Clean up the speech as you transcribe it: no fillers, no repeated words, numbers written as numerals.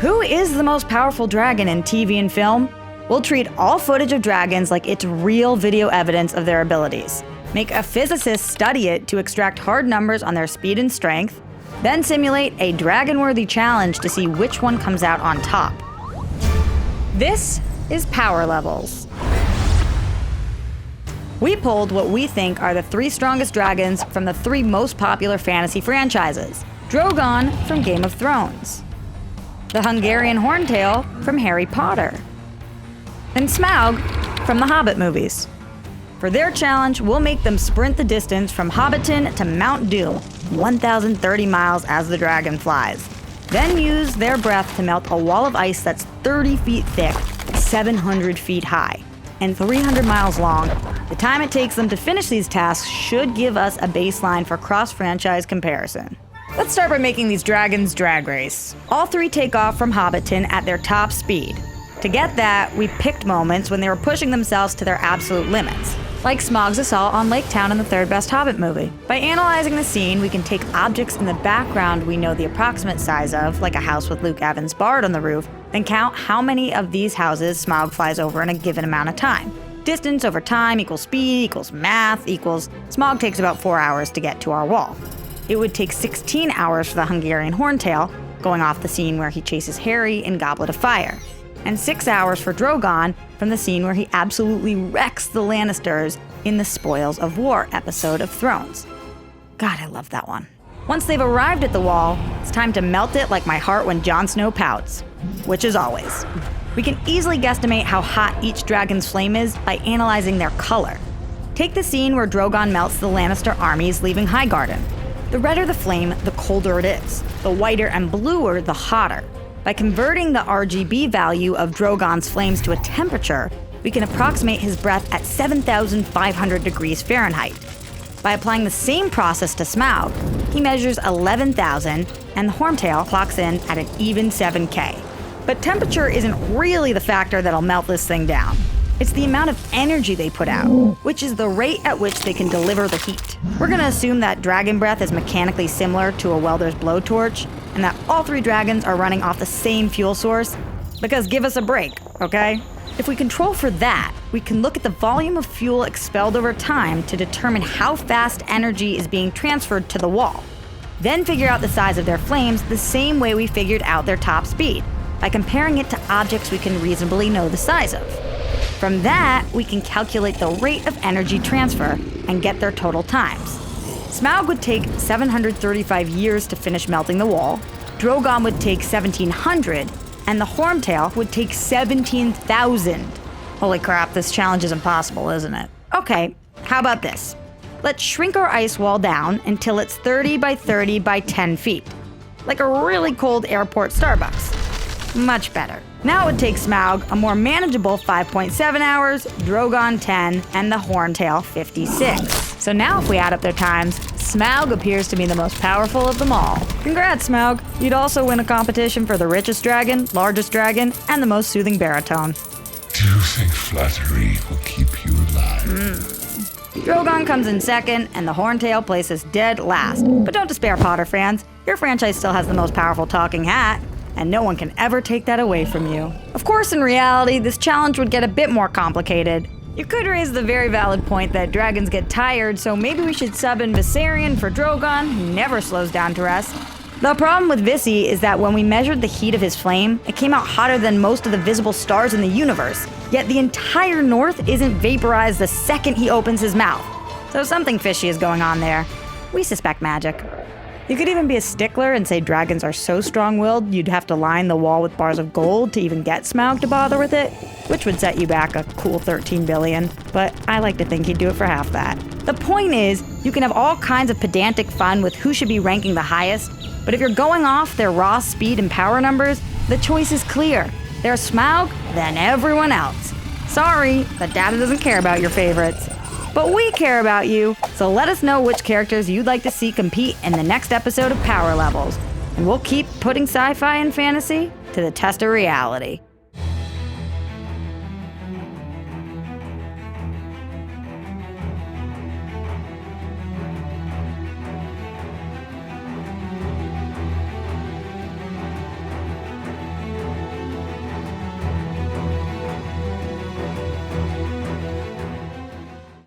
Who is the most powerful dragon in TV and film? We'll treat all footage of dragons like it's real video evidence of their abilities. Make a physicist study it to extract hard numbers on their speed and strength, then simulate a dragon-worthy challenge to see which one comes out on top. This is Power Levels. We pulled what we think are the 3 strongest dragons from the 3 most popular fantasy franchises. Drogon from Game of Thrones, the Hungarian Horntail from Harry Potter, and Smaug from the Hobbit movies. For their challenge, we'll make them sprint the distance from Hobbiton to Mount Doom, 1,030 miles as the dragon flies. Then use their breath to melt a wall of ice that's 30 feet thick, 700 feet high, and 300 miles long. The time it takes them to finish these tasks should give us a baseline for cross-franchise comparison. Let's start by making these dragons drag race. All 3 take off from Hobbiton at their top speed. To get that, we picked moments when they were pushing themselves to their absolute limits, like Smaug's assault on Lake Town in the 3rd best Hobbit movie. By analyzing the scene, we can take objects in the background we know the approximate size of, like a house with Luke Evans' bard on the roof, then count how many of these houses Smaug flies over in a given amount of time. Distance over time equals speed equals math equals Smaug takes about 4 hours to get to our wall. It would take 16 hours for the Hungarian Horntail, going off the scene where he chases Harry in Goblet of Fire, and 6 hours for Drogon from the scene where he absolutely wrecks the Lannisters in the Spoils of War episode of Thrones. God, I love that one. Once they've arrived at the wall, it's time to melt it like my heart when Jon Snow pouts, which is always. We can easily guesstimate how hot each dragon's flame is by analyzing their color. Take the scene where Drogon melts the Lannister armies leaving Highgarden. The redder the flame, the colder it is. The whiter and bluer, the hotter. By converting the RGB value of Drogon's flames to a temperature, we can approximate his breath at 7,500 degrees Fahrenheit. By applying the same process to Smaug, he measures 11,000, and the Horntail clocks in at an even 7K. But temperature isn't really the factor that'll melt this thing down. It's the amount of energy they put out, which is the rate at which they can deliver the heat. We're gonna assume that dragon breath is mechanically similar to a welder's blowtorch, and that all 3 dragons are running off the same fuel source, because give us a break, okay? If we control for that, we can look at the volume of fuel expelled over time to determine how fast energy is being transferred to the wall. Then figure out the size of their flames the same way we figured out their top speed, by comparing it to objects we can reasonably know the size of. From that, we can calculate the rate of energy transfer and get their total times. Smaug would take 735 years to finish melting the wall, Drogon would take 1,700, and the Horntail would take 17,000. Holy crap, this challenge is impossible, isn't it? Okay, how about this? Let's shrink our ice wall down until it's 30 by 30 by 10 feet. Like a really cold airport Starbucks. Much better. Now it would take Smaug a more manageable 5.7 hours, Drogon 10, and the Horntail 56. So now if we add up their times, Smaug appears to be the most powerful of them all. Congrats, Smaug. You'd also win a competition for the richest dragon, largest dragon, and the most soothing baritone. Do you think flattery will keep you alive? Drogon comes in second, and the Horntail places dead last. But don't despair, Potter fans. Your franchise still has the most powerful talking hat, and no one can ever take that away from you. Of course, in reality, this challenge would get a bit more complicated. You could raise the very valid point that dragons get tired, so maybe we should sub in Viserion for Drogon, who never slows down to rest. The problem with Visi is that when we measured the heat of his flame, it came out hotter than most of the visible stars in the universe. Yet the entire North isn't vaporized the second he opens his mouth. So something fishy is going on there. We suspect magic. You could even be a stickler and say dragons are so strong-willed you'd have to line the wall with bars of gold to even get Smaug to bother with it, which would set you back a cool 13 billion, but I like to think he'd do it for half that. The point is, you can have all kinds of pedantic fun with who should be ranking the highest, but if you're going off their raw speed and power numbers, the choice is clear. They're Smaug, then everyone else. Sorry, the data doesn't care about your favorites. But we care about you, so let us know which characters you'd like to see compete in the next episode of Power Levels. And we'll keep putting sci-fi and fantasy to the test of reality.